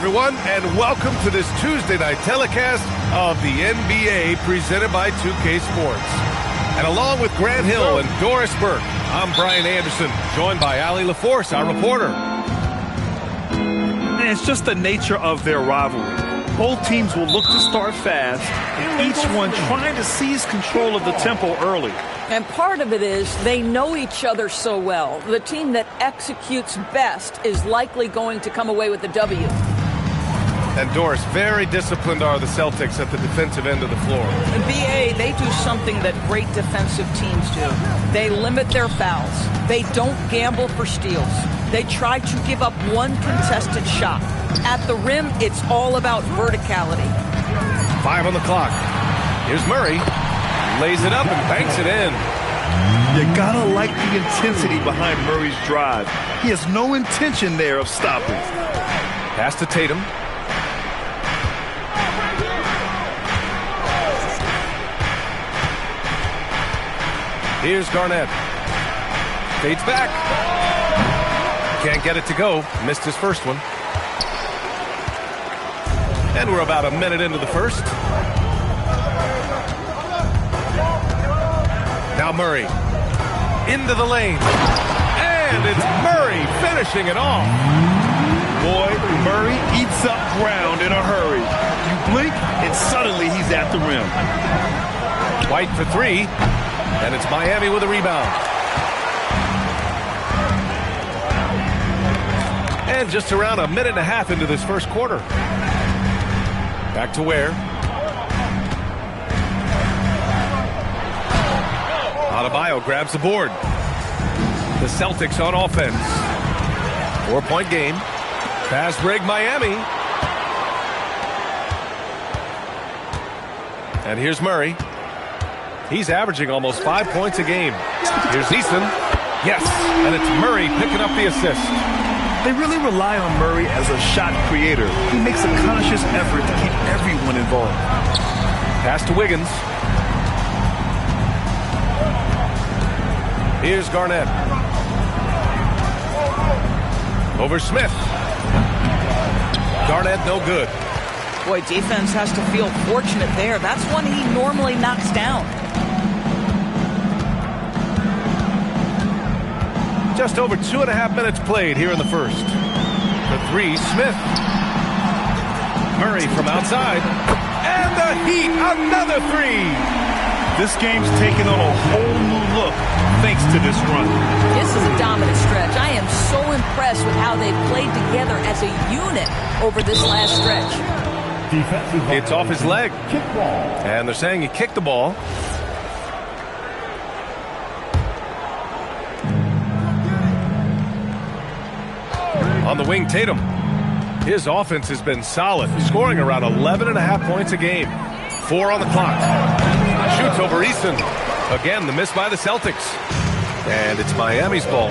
everyone, and welcome to this Tuesday night telecast of the NBA presented by 2K Sports. And along with Grant Hill and Doris Burke, I'm Brian Anderson, joined by Allie LaForce, our reporter. And it's just the nature of their rivalry. Both teams will look to start fast, and each one trying to seize control of the tempo early. And part of it is they know each other so well. The team that executes best is likely going to come away with the W. And Doris, very disciplined are the Celtics at the defensive end of the floor. In BA, they do something that great defensive teams do. They limit their fouls. They don't gamble for steals. They try to give up one contested shot. At the rim, it's all about verticality. 5 on the clock. Here's Murray. Lays it up and banks it in. You gotta like the intensity behind Murray's drive. He has no intention there of stopping. Pass to Tatum. Here's Garnett. Fades back. Can't get it to go. Missed his first one. And we're about a minute into the first. Now Murray. Into the lane. And it's Murray finishing it off. Boy, Murray eats up ground in a hurry. You blink, and suddenly he's at the rim. White for three. And it's Miami with a rebound. And just around a minute and a half into this first quarter. Back to Ware. Adebayo grabs the board. The Celtics on offense. 4-point game. Pass break Miami. And here's Murray. He's averaging almost 5 points a game. Here's Eason. Yes, and it's Murray picking up the assist. They really rely on Murray as a shot creator. He makes a conscious effort to keep everyone involved. Pass to Wiggins. Here's Garnett. Over Smith. Garnett no good. Boy, defense has to feel fortunate there. That's one he normally knocks down. Just over 2.5 minutes played here in the first. The three, Smith. Murray from outside. And the Heat, another three. This game's taken on a whole new look thanks to this run. This is a dominant stretch. I am so impressed with how they've played together as a unit over this last stretch. It's off his leg. And they're saying he kicked the ball. On the wing, Tatum. His offense has been solid, scoring around 11.5 points a game. 4 on the clock. Shoots over Eason. Again, the miss by the Celtics. And it's Miami's ball.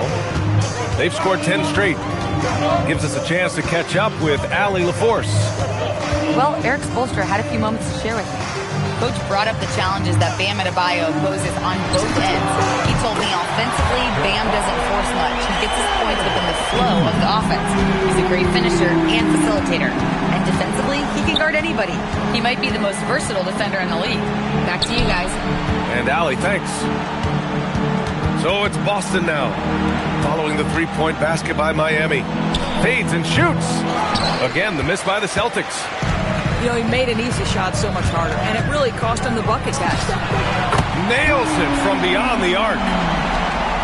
They've scored 10 straight. Gives us a chance to catch up with Allie LaForce. Well, Eric Spoelstra had a few moments to share with me. Coach brought up the challenges that Bam Adebayo poses on both ends. He told me offensively, Bam doesn't force much. He gets his points within the flow of the offense. He's a great finisher and facilitator. And defensively, he can guard anybody. He might be the most versatile defender in the league. Back to you guys. And Allie, thanks. So it's Boston now, following the three-point basket by Miami. Fades and shoots. Again, the miss by the Celtics. You know, he made an easy shot so much harder, and it really cost him the bucket test. Nails it from beyond the arc.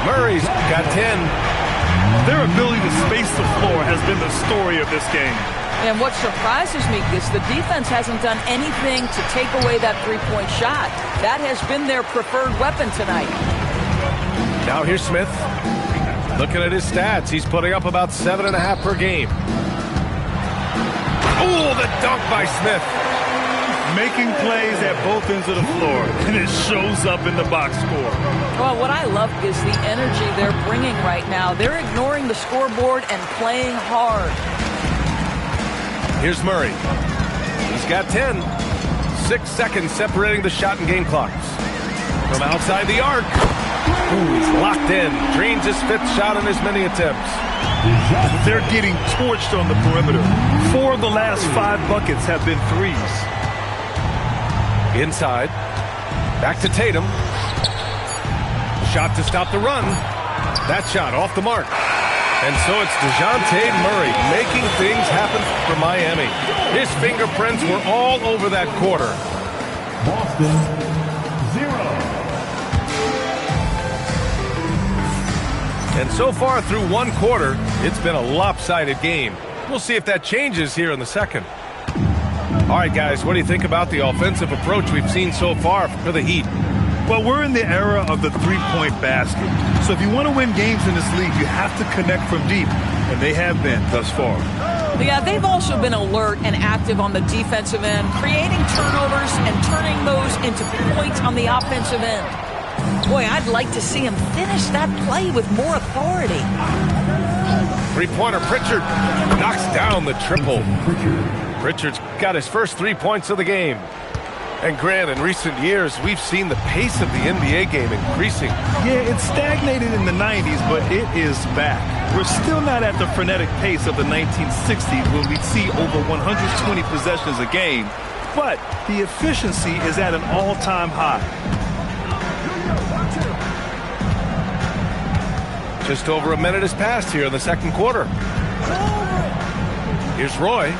Murray's got 10. Their ability to space the floor has been the story of this game. And what surprises me is the defense hasn't done anything to take away that three-point shot. That has been their preferred weapon tonight. Now here's Smith. Looking at his stats, he's putting up about 7.5 per game. Oh, the dunk by Smith. Making plays at both ends of the floor, and it shows up in the box score. Well, what I love is the energy they're bringing right now. They're ignoring the scoreboard and playing hard. Here's Murray. He's got 10. 6 seconds separating the shot and game clocks. From outside the arc. Ooh, he's locked in. Drains his 5th shot in as many attempts. They're getting torched on the perimeter. 4 of the last 5 buckets have been threes. Inside. Back to Tatum. Shot to stop the run. That shot off the mark. And so it's DeJounte Murray making things happen for Miami. His fingerprints were all over that quarter. Boston, 0. And so far through one quarter, it's been a lopsided game. We'll see if that changes here in the second. All right, guys, what do you think about the offensive approach we've seen so far for the Heat? Well, we're in the era of the three-point basket. So if you want to win games in this league, you have to connect from deep. And they have been thus far. Yeah, they've also been alert and active on the defensive end, creating turnovers and turning those into points on the offensive end. Boy, I'd like to see him finish that play with more authority. Three-pointer, Pritchard knocks down the triple. Pritchard's got his first 3 points of the game. And Grant, in recent years, we've seen the pace of the NBA game increasing. Yeah, it stagnated in the 90s, but it is back. We're still not at the frenetic pace of the 1960s when we'd see over 120 possessions a game, but the efficiency is at an all-time high. Just over a minute has passed here in the second quarter. Here's Roy.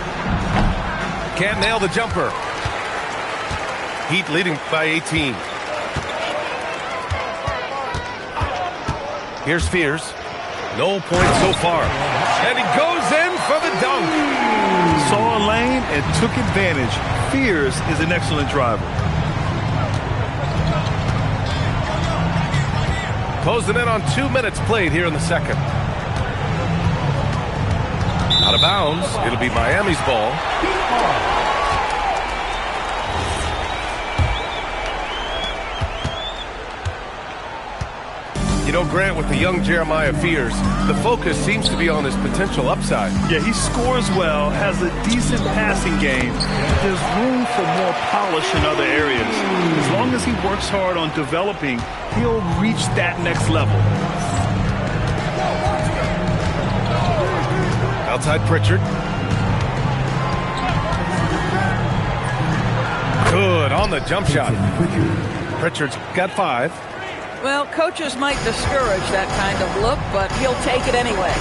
Can't nail the jumper. Heat leading by 18. Here's Fears. No points so far. And he goes in for the dunk. Saw a lane and took advantage. Fears is an excellent driver. Closing in on 2 minutes played here in the second. Out of bounds. It'll be Miami's ball. You know, Grant, with the young Jeremiah Fears, the focus seems to be on his potential upside. Yeah, he scores well, has a decent passing game. There's room for more polish in other areas. As long as he works hard on developing, he'll reach that next level. Outside Pritchard. Good on the jump shot. Pritchard's got 5. Well, coaches might discourage that kind of look, but he'll take it anyway.